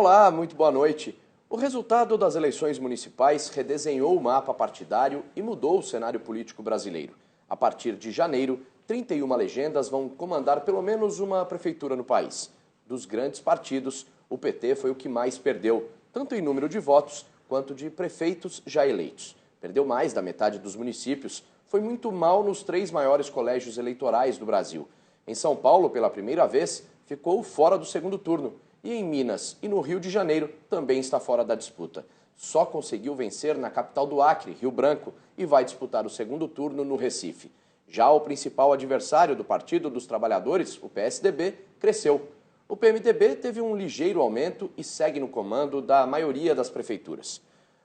Olá, muito boa noite. O resultado das eleições municipais redesenhou o mapa partidário e mudou o cenário político brasileiro. A partir de janeiro, 31 legendas vão comandar pelo menos uma prefeitura no país. Dos grandes partidos, o PT foi o que mais perdeu, tanto em número de votos quanto de prefeitos já eleitos. Perdeu mais da metade dos municípios, foi muito mal nos 3 maiores colégios eleitorais do Brasil. Em São Paulo, pela primeira vez, ficou fora do segundo turno. E em Minas e no Rio de Janeiro também está fora da disputa. Só conseguiu vencer na capital do Acre, Rio Branco, e vai disputar o segundo turno no Recife. Já o principal adversário do Partido dos Trabalhadores, o PSDB, cresceu. O PMDB teve um ligeiro aumento e segue no comando da maioria das prefeituras.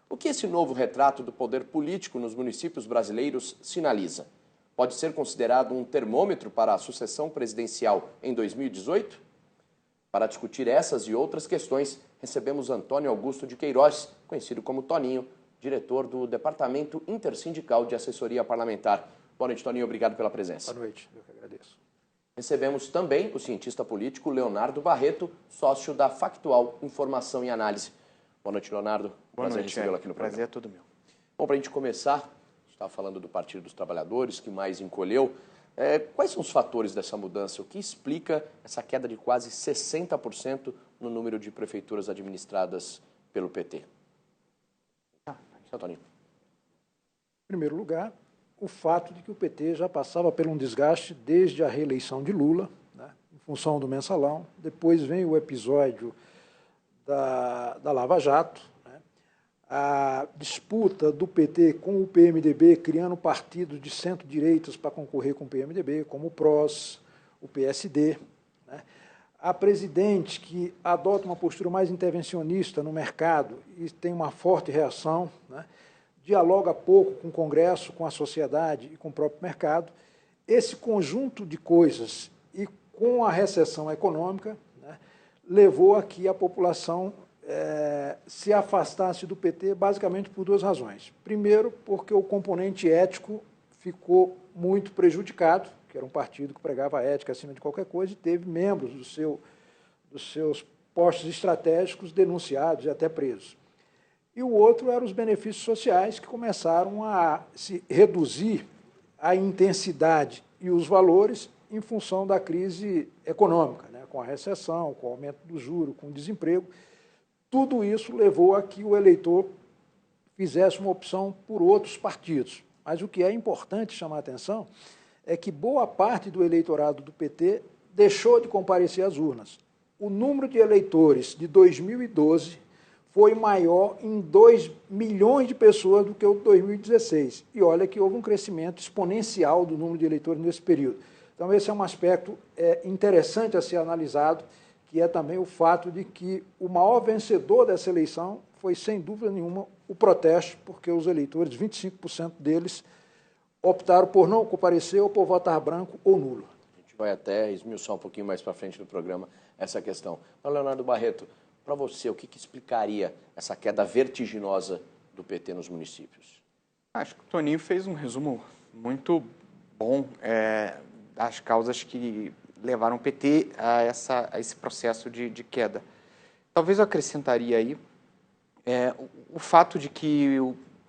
O que esse novo retrato do poder político nos municípios brasileiros sinaliza? Pode ser considerado um termômetro para a sucessão presidencial em 2018? Para discutir essas e outras questões, recebemos Antônio Augusto de Queiroz, conhecido como Toninho, diretor do Departamento Intersindical de Assessoria Parlamentar. Boa noite, Toninho. Obrigado pela presença. Boa noite. Eu que agradeço. Recebemos também o cientista político Leonardo Barreto, sócio da Factual Informação e Análise. Boa noite, Leonardo. Prazer recebê-lo aqui no programa. Prazer é todo meu. Bom, para a gente começar, a gente estava falando do Partido dos Trabalhadores, que mais encolheu. Quais são os fatores dessa mudança? O que explica essa queda de quase 60% no número de prefeituras administradas pelo PT? Toninho. Em primeiro lugar, o fato de que o PT já passava por um desgaste desde a reeleição de Lula, né, em função do mensalão. Depois vem o episódio da Lava Jato, né, a disputa do PT com o PMDB, criando partidos de centro-direitas para concorrer com o PMDB, como o PROS, o PSD. Né, a presidente que adota uma postura mais intervencionista no mercado e tem uma forte reação, né, dialoga pouco com o Congresso, com a sociedade e com o próprio mercado. Esse conjunto de coisas e com a recessão econômica, né, levou a que a população se afastasse do PT basicamente por 2 razões. Primeiro, porque o componente ético ficou muito prejudicado, que era um partido que pregava a ética acima de qualquer coisa, e teve membros dos seus postos estratégicos denunciados e até presos. E o outro eram os benefícios sociais, que começaram a se reduzir a intensidade e os valores em função da crise econômica, né, com a recessão, com o aumento do juro, com o desemprego. Tudo isso levou a que o eleitor fizesse uma opção por outros partidos. Mas o que é importante chamar a atenção é que boa parte do eleitorado do PT deixou de comparecer às urnas. O número de eleitores de 2012 foi maior em 2 milhões de pessoas do que o de 2016. E olha que houve um crescimento exponencial do número de eleitores nesse período. Então, esse é um aspecto interessante a ser analisado, que é também o fato de que o maior vencedor dessa eleição foi, sem dúvida nenhuma, o protesto, porque os eleitores, 25% deles, optaram por não comparecer ou por votar branco ou nulo. A gente vai até esmiuçar um pouquinho mais para frente no programa essa questão. Então, Leonardo Barreto, para você, o que explicaria essa queda vertiginosa do PT nos municípios? Acho que o Toninho fez um resumo muito bom das causas que levaram o PT a esse processo de queda. Talvez eu acrescentaria aí o fato de que,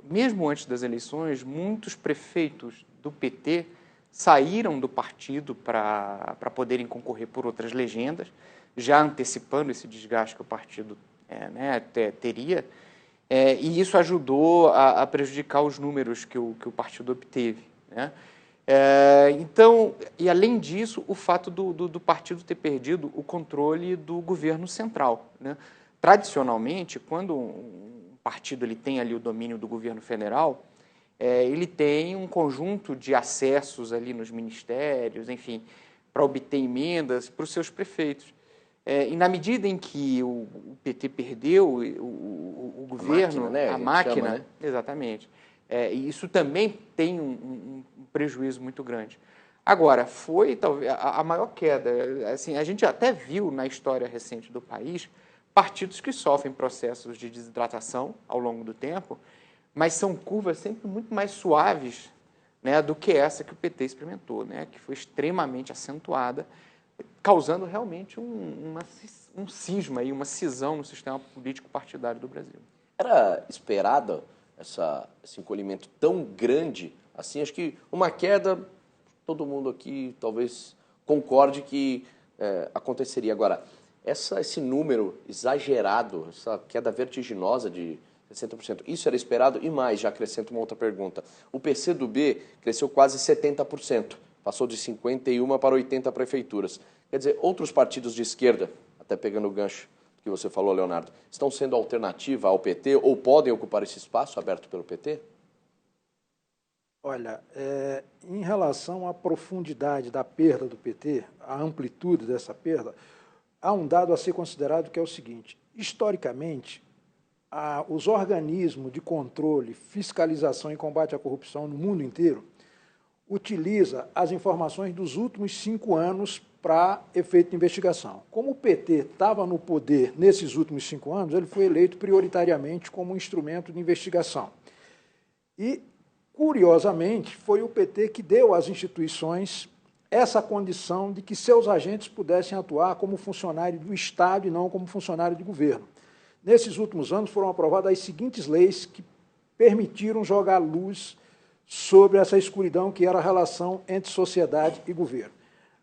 mesmo antes das eleições, muitos prefeitos do PT saíram do partido para poderem concorrer por outras legendas, já antecipando esse desgaste que o partido teria, e isso ajudou a prejudicar os números que o partido obteve, né? Então, e além disso, o fato do partido ter perdido o controle do governo central, né? Tradicionalmente, quando um partido ele tem ali o domínio do governo federal, ele tem um conjunto de acessos ali nos ministérios, enfim, para obter emendas para os seus prefeitos. E na medida em que o PT perdeu o governo, a máquina, né? Exatamente, e isso também tem um prejuízo muito grande. Agora, foi talvez a maior queda. Assim, a gente até viu na história recente do país partidos que sofrem processos de desidratação ao longo do tempo, mas são curvas sempre muito mais suaves, né, do que essa que o PT experimentou, né, que foi extremamente acentuada causando realmente um cisma, uma cisão no sistema político partidário do Brasil. Era esperada esse encolhimento tão grande assim? Acho que uma queda, todo mundo aqui talvez concorde que aconteceria. Agora, esse número exagerado, essa queda vertiginosa de 60%, isso era esperado? E mais, já acrescento uma outra pergunta. O PCdoB cresceu quase 70%, passou de 51 para 80 prefeituras. Quer dizer, outros partidos de esquerda, até pegando o gancho que você falou, Leonardo, estão sendo alternativa ao PT ou podem ocupar esse espaço aberto pelo PT? Olha, em relação à profundidade da perda do PT, a amplitude dessa perda, há um dado a ser considerado que é o seguinte: historicamente, os organismos de controle, fiscalização e combate à corrupção no mundo inteiro utiliza as informações dos últimos 5 anos para efeito de investigação. Como o PT estava no poder nesses últimos 5 anos, ele foi eleito prioritariamente como um instrumento de investigação. E, curiosamente, foi o PT que deu às instituições essa condição de que seus agentes pudessem atuar como funcionário do Estado e não como funcionário de governo. Nesses últimos anos foram aprovadas as seguintes leis que permitiram jogar luz sobre essa escuridão que era a relação entre sociedade e governo.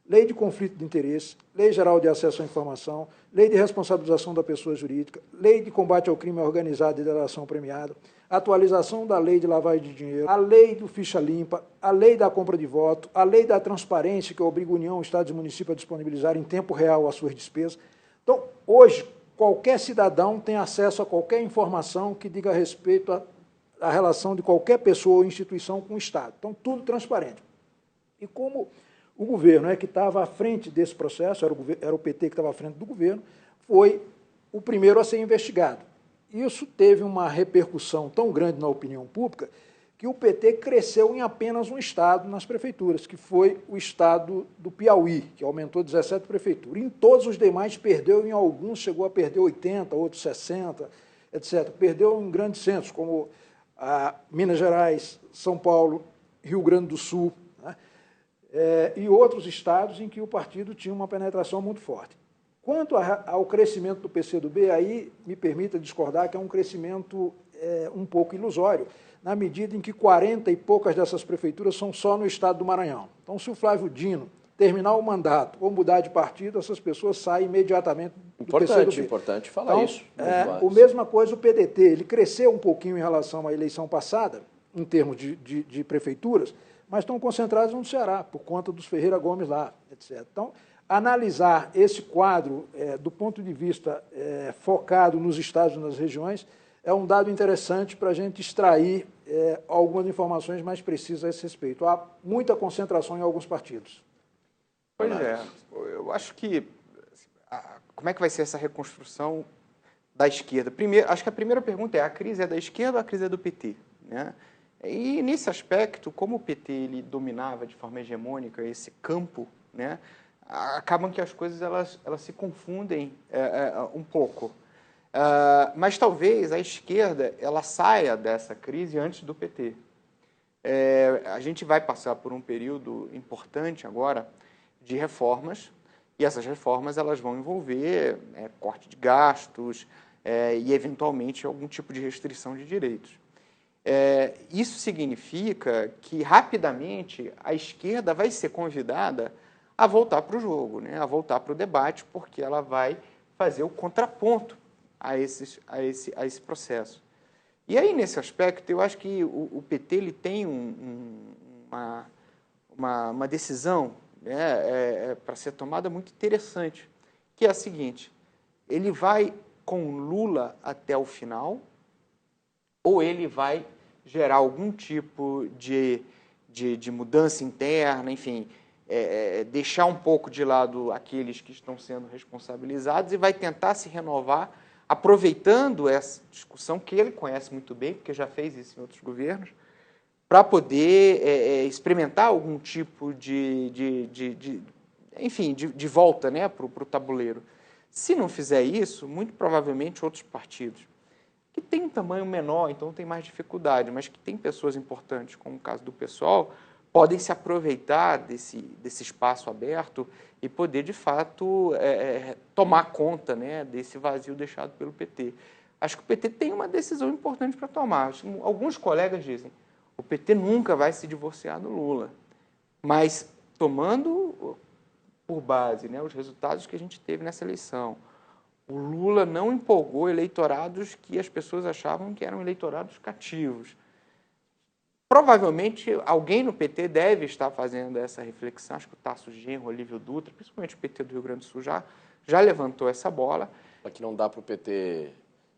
Lei de conflito de interesse, Lei Geral de Acesso à Informação, Lei de Responsabilização da Pessoa Jurídica, Lei de Combate ao Crime Organizado e Delação Premiada, atualização da Lei de Lavagem de Dinheiro, a Lei do Ficha Limpa, a Lei da Compra de Voto, a Lei da Transparência, que obriga a União, Estados e municípios a disponibilizar em tempo real as suas despesas. Então, hoje, qualquer cidadão tem acesso a qualquer informação que diga respeito à relação de qualquer pessoa ou instituição com o Estado. Então, tudo transparente. E como o governo que estava à frente desse processo, era o PT que estava à frente do governo, foi o primeiro a ser investigado. Isso teve uma repercussão tão grande na opinião pública que o PT cresceu em apenas um estado nas prefeituras, que foi o estado do Piauí, que aumentou 17 prefeituras. Em todos os demais perdeu, em alguns chegou a perder 80, outros 60, etc. Perdeu em grandes centros, como Minas Gerais, São Paulo, Rio Grande do Sul, né? E outros estados em que o partido tinha uma penetração muito forte. Quanto ao crescimento do PCdoB, aí me permita discordar que é um crescimento um pouco ilusório, na medida em que 40 e poucas dessas prefeituras são só no estado do Maranhão. Então, se o Flávio Dino terminar o mandato ou mudar de partido, essas pessoas saem imediatamente do PCdoB. Importante falar então, isso. A mesma coisa o PDT, ele cresceu um pouquinho em relação à eleição passada, em termos de prefeituras, mas estão concentrados no Ceará, por conta dos Ferreira Gomes lá, etc. Então, analisar esse quadro do ponto de vista focado nos estados e nas regiões é um dado interessante para a gente extrair algumas informações mais precisas a esse respeito. Há muita concentração em alguns partidos. Pois é, eu acho que como é que vai ser essa reconstrução da esquerda? Primeiro, acho que a primeira pergunta é: a crise é da esquerda ou a crise é do PT? Né? E nesse aspecto, como o PT ele dominava de forma hegemônica esse campo, né, acabam que as coisas elas se confundem um pouco. Mas talvez a esquerda ela saia dessa crise antes do PT. A gente vai passar por um período importante agora de reformas, e essas reformas elas vão envolver corte de gastos e, eventualmente, algum tipo de restrição de direitos. Isso significa que, rapidamente, a esquerda vai ser convidada a voltar para o jogo, né, a voltar para o debate, porque ela vai fazer o contraponto a esse processo. E aí, nesse aspecto, eu acho que o PT ele tem uma decisão para ser tomada muito interessante, que é a seguinte: ele vai com Lula até o final, ou ele vai gerar algum tipo de mudança interna, enfim, deixar um pouco de lado aqueles que estão sendo responsabilizados e vai tentar se renovar, aproveitando essa discussão que ele conhece muito bem, porque já fez isso em outros governos, para poder experimentar algum tipo de volta, né, para o tabuleiro. Se não fizer isso, muito provavelmente outros partidos, que têm um tamanho menor, então tem mais dificuldade, mas que tem pessoas importantes, como o caso do PSOL, podem se aproveitar desse espaço aberto e poder, de fato, tomar conta, né, desse vazio deixado pelo PT. Acho que o PT tem uma decisão importante para tomar. Alguns colegas dizem o PT nunca vai se divorciar do Lula, mas tomando por base, né, os resultados que a gente teve nessa eleição, o Lula não empolgou eleitorados que as pessoas achavam que eram eleitorados cativos. Provavelmente alguém no PT deve estar fazendo essa reflexão. Acho que o Tasso Genro, o Olívio Dutra, principalmente o PT do Rio Grande do Sul, já levantou essa bola. Que não dá para o PT,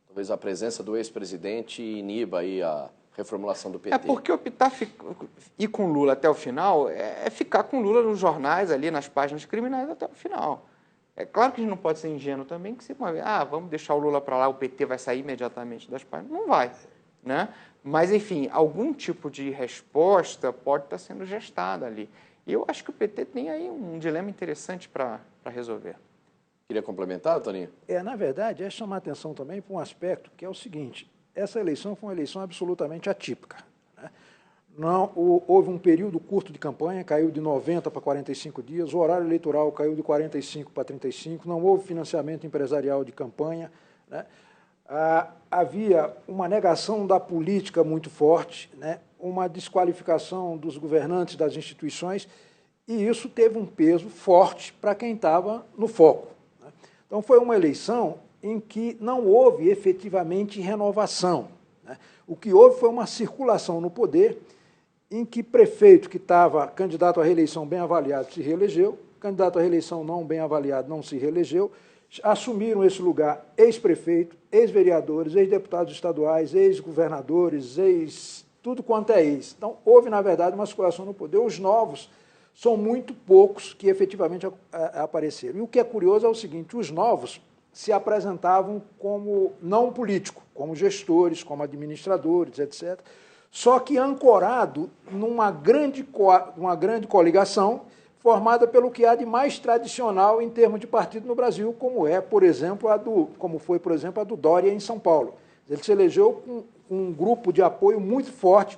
talvez a presença do ex-presidente iniba aí a reformulação do PT. Porque ir com Lula até o final é ficar com Lula nos jornais, ali nas páginas criminais até o final. É claro que a gente não pode ser ingênuo também, que se uma vez, vamos deixar o Lula para lá, o PT vai sair imediatamente das páginas. Não vai, né? Mas, enfim, algum tipo de resposta pode estar sendo gestada ali. E eu acho que o PT tem aí um dilema interessante para resolver. Queria complementar, Toninho? Na verdade, é chamar atenção também para um aspecto que é o seguinte: essa eleição foi uma eleição absolutamente atípica, né? Não, houve um período curto de campanha, caiu de 90 para 45 dias, o horário eleitoral caiu de 45 para 35, não houve financiamento empresarial de campanha, né? Havia uma negação da política muito forte, né? Uma desqualificação dos governantes das instituições, e isso teve um peso forte para quem estava no foco, né? Então, foi uma eleição em que não houve efetivamente renovação, né? O que houve foi uma circulação no poder, em que prefeito que estava candidato à reeleição bem avaliado se reelegeu, candidato à reeleição não bem avaliado não se reelegeu, assumiram esse lugar ex-prefeito, ex-vereadores, ex-deputados estaduais, ex-governadores, tudo quanto é ex. Então, houve, na verdade, uma circulação no poder. Os novos são muito poucos que efetivamente apareceram. E o que é curioso é o seguinte: os novos se apresentavam como não político, como gestores, como administradores, etc., só que ancorado numa grande coligação formada pelo que há de mais tradicional em termos de partido no Brasil, como foi, por exemplo, a do Dória em São Paulo. Ele se elegeu com um grupo de apoio muito forte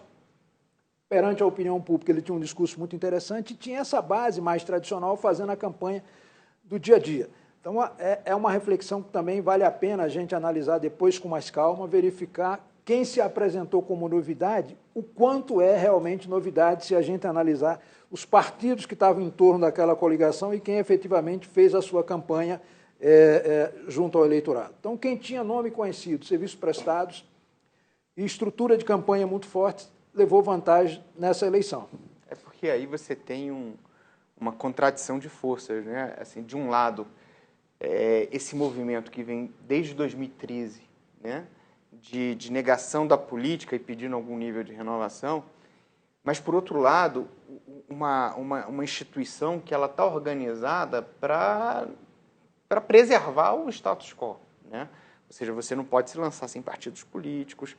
perante a opinião pública. Ele tinha um discurso muito interessante e tinha essa base mais tradicional fazendo a campanha do dia a dia. Então, é uma reflexão que também vale a pena a gente analisar depois com mais calma, verificar quem se apresentou como novidade, o quanto é realmente novidade se a gente analisar os partidos que estavam em torno daquela coligação e quem efetivamente fez a sua campanha junto ao eleitorado. Então, quem tinha nome conhecido, serviços prestados e estrutura de campanha muito forte, levou vantagem nessa eleição. É porque aí você tem uma contradição de forças, né? Assim, de um lado, esse movimento que vem desde 2013, né? De negação da política e pedindo algum nível de renovação, mas, por outro lado, uma instituição que ela está organizada para preservar o status quo, né? Ou seja, você não pode se lançar sem partidos políticos,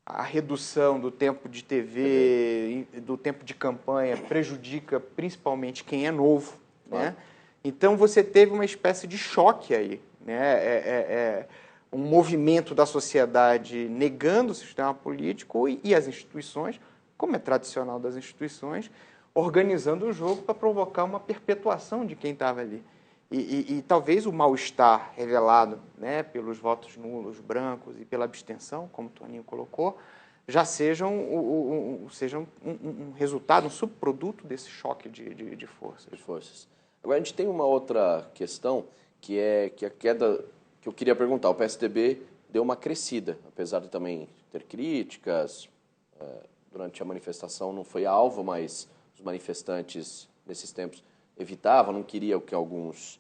a redução do tempo de TV, do tempo de campanha, prejudica principalmente quem é novo, né? Então, você teve uma espécie de choque aí, né? Um movimento da sociedade negando o sistema político e as instituições, como é tradicional das instituições, organizando o jogo para provocar uma perpetuação de quem estava ali. E talvez o mal-estar revelado, né, pelos votos nulos, brancos e pela abstenção, como o Toninho colocou, já sejam um resultado, um subproduto desse choque de forças. Agora, a gente tem uma outra questão, que a queda, que eu queria perguntar. O PSDB deu uma crescida, apesar de também ter críticas. Durante a manifestação não foi alvo, mas os manifestantes, nesses tempos, evitavam, não queriam que alguns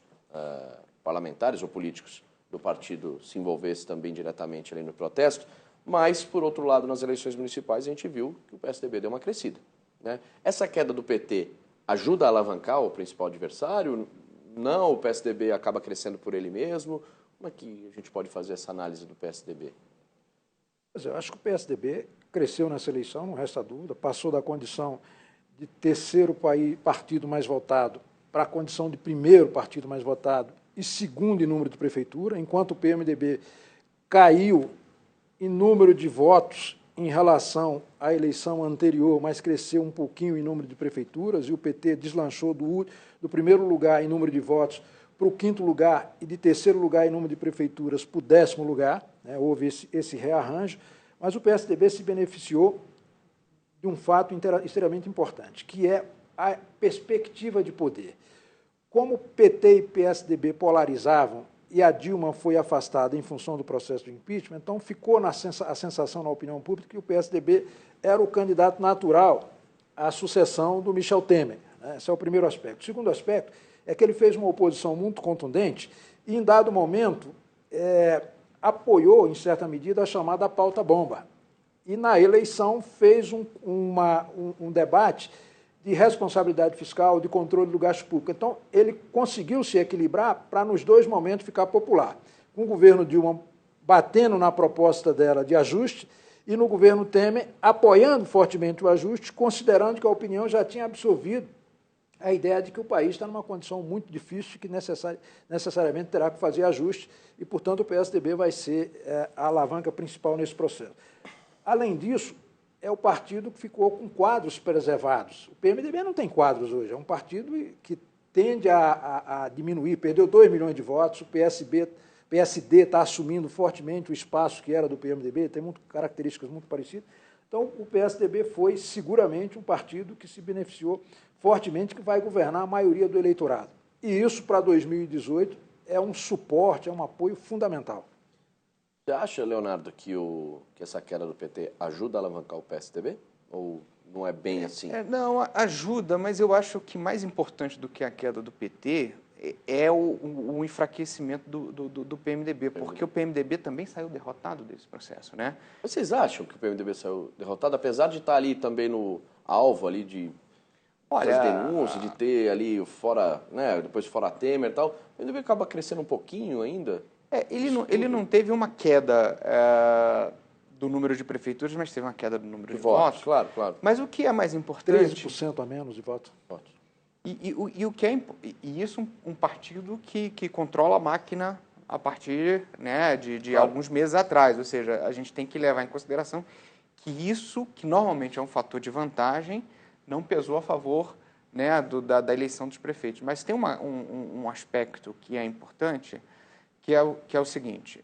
parlamentares ou políticos do partido se envolvessem também diretamente ali no protesto. Mas, por outro lado, nas eleições municipais, a gente viu que o PSDB deu uma crescida, né? Essa queda do PT ajuda a alavancar o principal adversário? Não, o PSDB acaba crescendo por ele mesmo? Como é que a gente pode fazer essa análise do PSDB? Eu acho que o PSDB cresceu nessa eleição, não resta dúvida, passou da condição de terceiro partido mais votado para a condição de primeiro partido mais votado e segundo em número de prefeitura, enquanto o PMDB caiu em número de votos em relação à eleição anterior, mas cresceu um pouquinho em número de prefeituras, e o PT deslanchou do primeiro lugar em número de votos para o quinto lugar e de terceiro lugar em número de prefeituras para o 10º lugar, né? Houve esse rearranjo, mas o PSDB se beneficiou de um fato extremamente importante, que é a perspectiva de poder. Como PT e PSDB polarizavam e a Dilma foi afastada em função do processo de impeachment, então ficou a sensação na opinião pública que o PSDB era o candidato natural à sucessão do Michel Temer, né? Esse é o primeiro aspecto. O segundo aspecto é que ele fez uma oposição muito contundente e, em dado momento, apoiou, em certa medida, a chamada pauta-bomba. E, na eleição, fez um debate de responsabilidade fiscal, de controle do gasto público. Então, ele conseguiu se equilibrar para, nos dois momentos, ficar popular. Com o governo Dilma batendo na proposta dela de ajuste e no governo Temer apoiando fortemente o ajuste, considerando que a opinião já tinha absorvido a ideia de que o país está numa condição muito difícil e que necessariamente terá que fazer ajuste e, portanto, o PSDB vai ser a alavanca principal nesse processo. Além disso, é o partido que ficou com quadros preservados. O PMDB não tem quadros hoje, é um partido que tende a diminuir, perdeu 2 milhões de votos, o PSD está assumindo fortemente o espaço que era do PMDB, tem características muito parecidas. Então, o PSDB foi seguramente um partido que se beneficiou fortemente, que vai governar a maioria do eleitorado. E isso, para 2018, é um suporte, é um apoio fundamental. Você acha, Leonardo, que essa queda do PT ajuda a alavancar o PSDB? Ou não é bem assim? Não, ajuda, mas eu acho que mais importante do que a queda do PT é o enfraquecimento do PMDB, porque o PMDB também saiu derrotado desse processo, né? Vocês acham que o PMDB saiu derrotado, apesar de estar ali também no alvo ali de das denúncias, de ter ali fora, né, depois fora Temer e tal, o PMDB acaba crescendo um pouquinho ainda? Ele não teve uma queda do número de prefeituras, mas teve uma queda do número de votos. Claro. Mas o que é mais importante... 13% a menos de votos. E o que é isso um partido que controla a máquina a partir, né, de alguns meses atrás. Ou seja, a gente tem que levar em consideração que isso, que normalmente é um fator de vantagem, não pesou a favor, né, da eleição dos prefeitos. Mas tem um aspecto que é importante, que é o seguinte.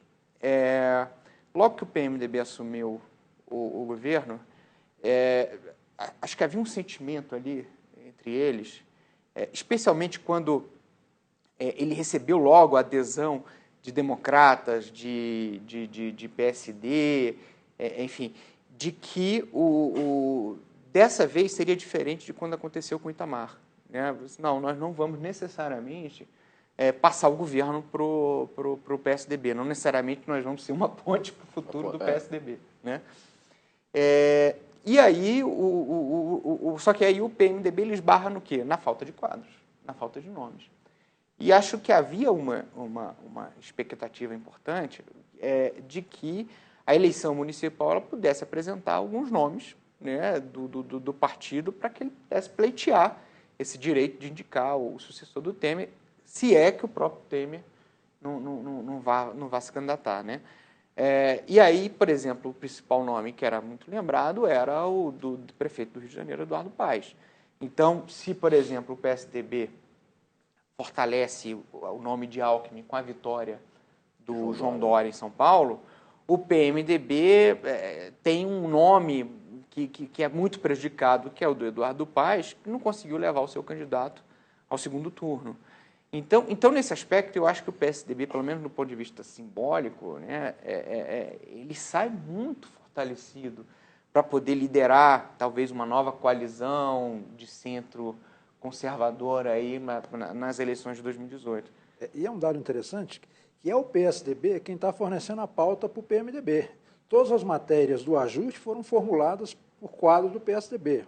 Logo que o PMDB assumiu o governo, acho que havia um sentimento ali entre eles, especialmente quando ele recebeu logo a adesão de democratas, de PSD, enfim, de que dessa vez seria diferente de quando aconteceu com o Itamar, né? Não, nós não vamos necessariamente passar o governo para o PSDB, não necessariamente nós vamos ser uma ponte para o futuro do PSDB, né? E aí, só que aí o PMDB ele esbarra no quê? Na falta de quadros, na falta de nomes. E acho que havia uma expectativa importante de que a eleição municipal ela pudesse apresentar alguns nomes, né, do partido para que ele pudesse pleitear esse direito de indicar o sucessor do Temer, se é que o próprio Temer não vá se candidatar, né? E aí, por exemplo, o principal nome que era muito lembrado era o do prefeito do Rio de Janeiro, Eduardo Paes. Então, se, por exemplo, o PSDB fortalece o nome de Alckmin com a vitória do João Dória em São Paulo, o PMDB tem um nome que é muito prejudicado, que é o do Eduardo Paes, que não conseguiu levar o seu candidato ao segundo turno. Então, nesse aspecto, eu acho que o PSDB, pelo menos do ponto de vista simbólico, né, ele sai muito fortalecido para poder liderar, talvez, uma nova coalizão de centro conservador aí nas eleições de 2018. E é um dado interessante, que é o PSDB quem está fornecendo a pauta para o PMDB. Todas as matérias do ajuste foram formuladas por quadros do PSDB.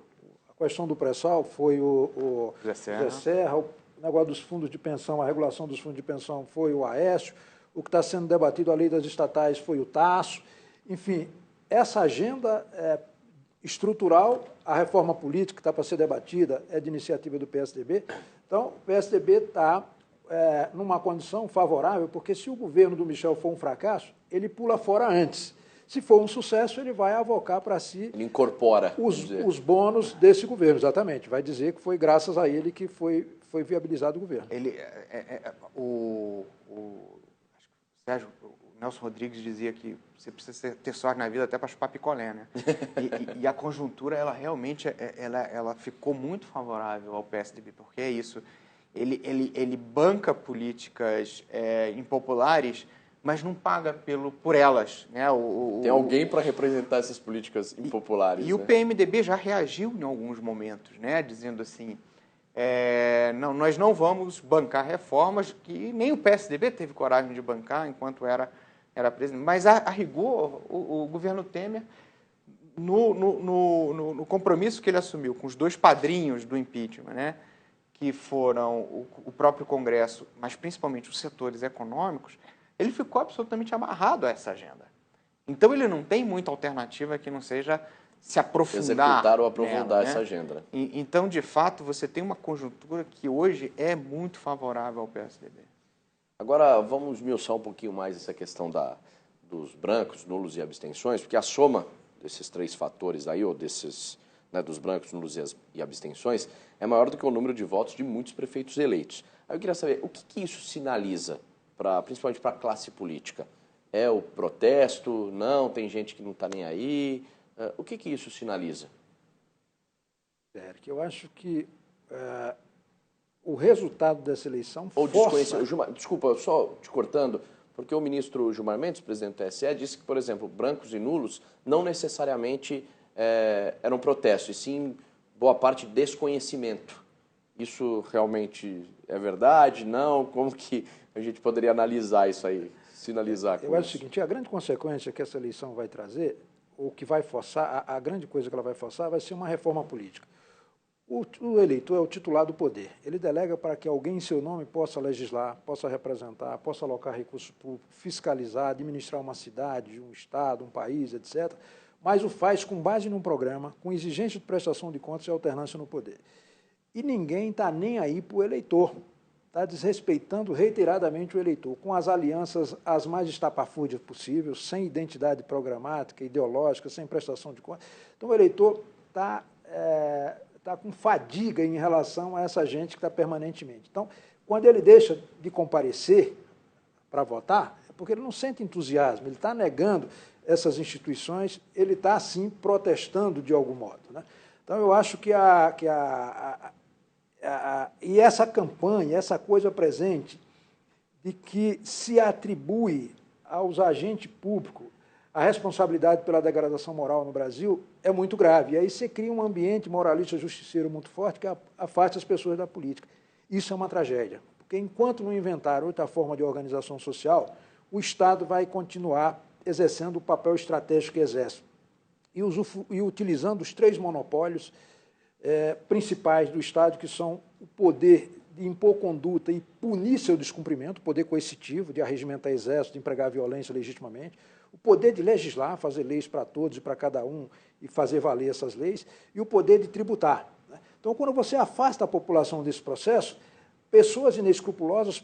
A questão do pré-sal foi o Zé Serra, o negócio dos fundos de pensão, a regulação dos fundos de pensão foi o Aécio, o que está sendo debatido, a lei das estatais, foi o Tasso. Enfim, essa agenda estrutural, a reforma política que está para ser debatida é de iniciativa do PSDB. Então, o PSDB está numa condição favorável, porque se o governo do Michel for um fracasso, ele pula fora antes. Se for um sucesso, ele vai avocar para si Ele incorpora os bônus desse governo, exatamente. Vai dizer que foi graças a ele que foi viabilizado o governo. Acho que Sérgio, o Nelson Rodrigues dizia que você precisa ter sorte na vida até para chupar picolé, né? E a conjuntura, ela realmente ela ficou muito favorável ao PSDB, porque é isso. Ele banca políticas impopulares, mas não paga por elas, né? Tem alguém para representar essas políticas impopulares. E o PMDB já reagiu em alguns momentos, né? Dizendo assim, não, nós não vamos bancar reformas que nem o PSDB teve coragem de bancar enquanto era presidente. Mas, a rigor, o governo Temer, no compromisso que ele assumiu com os dois padrinhos do impeachment, né? Que foram o próprio Congresso, mas principalmente os setores econômicos, ele ficou absolutamente amarrado a essa agenda. Então, ele não tem muita alternativa que não seja se aprofundar. Executar ou aprofundar nela, essa né? agenda. Então, de fato, você tem uma conjuntura que hoje é muito favorável ao PSDB. Agora, vamos esmiuçar um pouquinho mais essa questão dos brancos, nulos e abstenções, porque a soma desses três fatores aí, ou desses, né, dos brancos, nulos e abstenções, é maior do que o número de votos de muitos prefeitos eleitos. Aí eu queria saber, o que isso sinaliza, principalmente para a classe política? É o protesto? Não, tem gente que não está nem aí? O que isso sinaliza? Eric, eu acho que o resultado dessa eleição Ou força... Desculpa, só te cortando, porque o ministro Gilmar Mendes, presidente do TSE, disse que, por exemplo, brancos e nulos não necessariamente eram protestos, e sim, boa parte, desconhecimento. Isso realmente é verdade? Não? Como que a gente poderia analisar isso aí, sinalizar com isso? Eu acho o seguinte, a grande consequência que essa eleição vai trazer, ou que vai forçar, a grande coisa que ela vai forçar, vai ser uma reforma política. O eleitor é o titular do poder. Ele delega para que alguém em seu nome possa legislar, possa representar, possa alocar recursos públicos, fiscalizar, administrar uma cidade, um estado, um país, etc. Mas o faz com base num programa, com exigência de prestação de contas e alternância no poder. E ninguém está nem aí para o eleitor. Está desrespeitando reiteradamente o eleitor, com as alianças as mais estapafúrdias possíveis, sem identidade programática, ideológica, sem prestação de contas. Então, o eleitor está com fadiga em relação a essa gente que está permanentemente. Então, quando ele deixa de comparecer para votar, é porque ele não sente entusiasmo, ele está negando essas instituições, ele está, sim, protestando de algum modo, né? Então, eu acho que e essa campanha, essa coisa presente de que se atribui aos agentes públicos a responsabilidade pela degradação moral no Brasil é muito grave. E aí você cria um ambiente moralista justiceiro muito forte que afasta as pessoas da política. Isso é uma tragédia, porque enquanto não inventar outra forma de organização social, o Estado vai continuar exercendo o papel estratégico que exerce e utilizando os três monopólios principais do Estado, que são o poder de impor conduta e punir seu descumprimento, o poder coercitivo, de arregimentar exército, de empregar violência legitimamente, o poder de legislar, fazer leis para todos e para cada um e fazer valer essas leis, e o poder de tributar, né? Então, quando você afasta a população desse processo, pessoas inescrupulosas,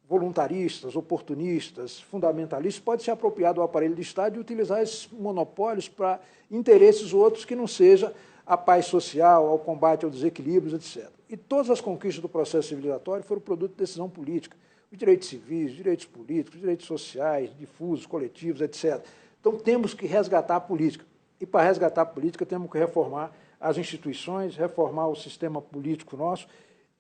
voluntaristas, oportunistas, fundamentalistas, podem se apropriar do aparelho do Estado e utilizar esses monopólios para interesses outros que não seja a paz social, ao combate aos desequilíbrios, etc. E todas as conquistas do processo civilizatório foram produto de decisão política. Os direitos civis, os direitos políticos, os direitos sociais, difusos, coletivos, etc. Então, temos que resgatar a política. E, para resgatar a política, temos que reformar as instituições, reformar o sistema político nosso.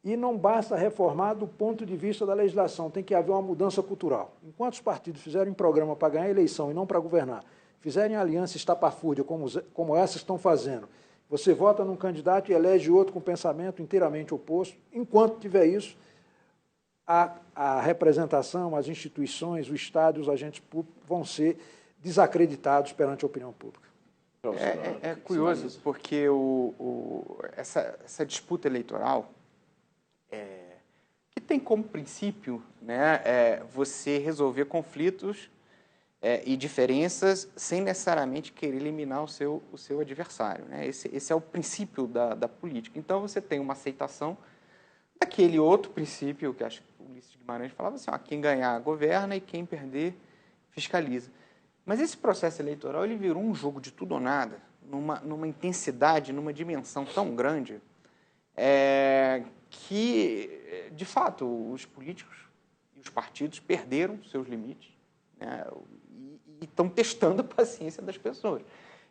E não basta reformar do ponto de vista da legislação, tem que haver uma mudança cultural. Enquanto os partidos fizerem programa para ganhar a eleição e não para governar, fizerem aliança estapafúrdia, como essas estão fazendo, você vota num candidato e elege outro com pensamento inteiramente oposto. Enquanto tiver isso, a representação, as instituições, o Estado e os agentes públicos vão ser desacreditados perante a opinião pública. É curioso, porque essa disputa eleitoral, que tem como princípio, né, você resolver conflitos e diferenças sem necessariamente querer eliminar o seu adversário, né? Esse é o princípio da política. Então, você tem uma aceitação daquele outro princípio, que acho que o Ulisses Guimarães falava assim, quem ganhar governa e quem perder fiscaliza. Mas esse processo eleitoral ele virou um jogo de tudo ou nada, numa intensidade, numa dimensão tão grande, que, de fato, os políticos e os partidos perderam seus limites, né, e estão testando a paciência das pessoas.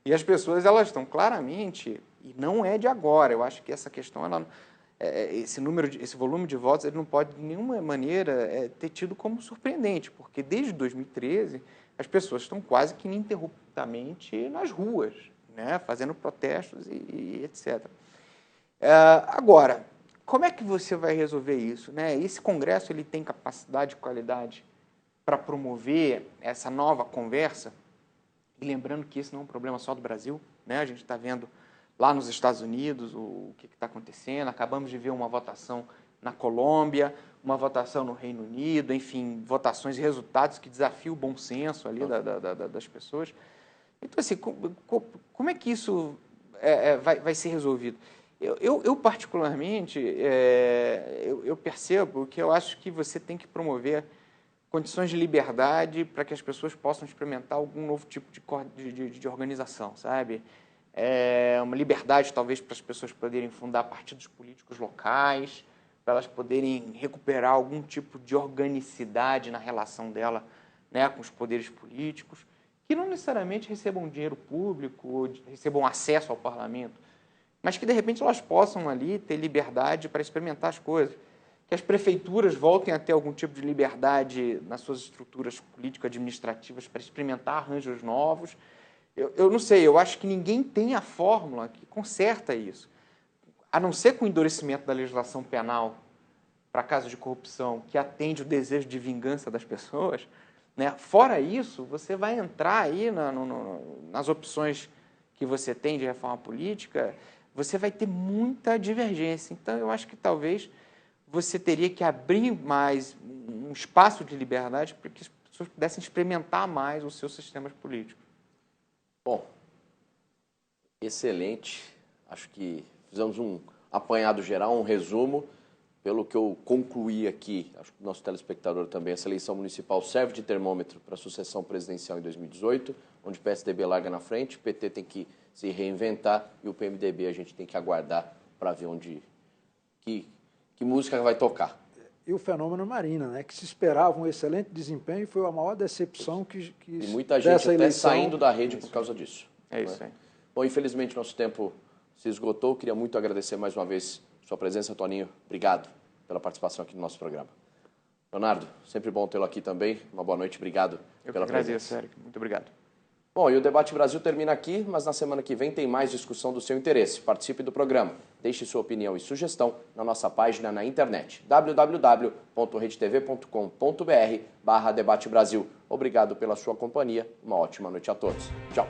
E as pessoas, elas estão claramente, e não é de agora, eu acho que essa questão, esse volume de votos, ele não pode de nenhuma maneira ter tido como surpreendente, porque desde 2013 as pessoas estão quase que ininterruptamente nas ruas, né, fazendo protestos e etc. Agora, como é que você vai resolver isso, né? Esse Congresso ele tem capacidade e qualidade para promover essa nova conversa? E lembrando que esse não é um problema só do Brasil, né? A gente está vendo lá nos Estados Unidos o que está acontecendo, acabamos de ver uma votação na Colômbia, uma votação no Reino Unido, enfim, votações e resultados que desafiam o bom senso ali das pessoas. Então, assim, como é que isso vai ser resolvido? Eu particularmente, eu percebo que eu acho que você tem que promover condições de liberdade para que as pessoas possam experimentar algum novo tipo de organização, sabe? Uma liberdade, talvez, para as pessoas poderem fundar partidos políticos locais, para elas poderem recuperar algum tipo de organicidade na relação dela, né, com os poderes políticos, que não necessariamente recebam dinheiro público ou recebam acesso ao parlamento, mas que, de repente, elas possam ali ter liberdade para experimentar as coisas. Que as prefeituras voltem a ter algum tipo de liberdade nas suas estruturas político-administrativas para experimentar arranjos novos. Eu não sei, eu acho que ninguém tem a fórmula que conserta isso, a não ser com o endurecimento da legislação penal para casos de corrupção, que atende o desejo de vingança das pessoas, né? Fora isso, você vai entrar aí nas opções que você tem de reforma política, você vai ter muita divergência. Então, eu acho que talvez você teria que abrir mais um espaço de liberdade para que as pessoas pudessem experimentar mais os seus sistemas políticos. Bom, excelente. Acho que fizemos um apanhado geral, um resumo. Pelo que eu concluí aqui, acho que o nosso telespectador também, essa eleição municipal serve de termômetro para a sucessão presidencial em 2018, onde o PSDB larga na frente, o PT tem que se reinventar e o PMDB a gente tem que aguardar para ver que música vai tocar. E o fenômeno Marina, né, que se esperava um excelente desempenho e foi a maior decepção que e muita gente até eleição saindo da rede por causa disso. É isso aí. Bom, infelizmente nosso tempo se esgotou. Queria muito agradecer mais uma vez sua presença, Toninho. Obrigado pela participação aqui no nosso programa. Leonardo, sempre bom tê-lo aqui também. Uma boa noite, obrigado pela presença. Eu agradeço, Eric. Muito obrigado. Bom, e o Debate Brasil termina aqui, mas na semana que vem tem mais discussão do seu interesse. Participe do programa. Deixe sua opinião e sugestão na nossa página na internet, www.redetv.com.br/Debate Brasil. Obrigado pela sua companhia. Uma ótima noite a todos. Tchau.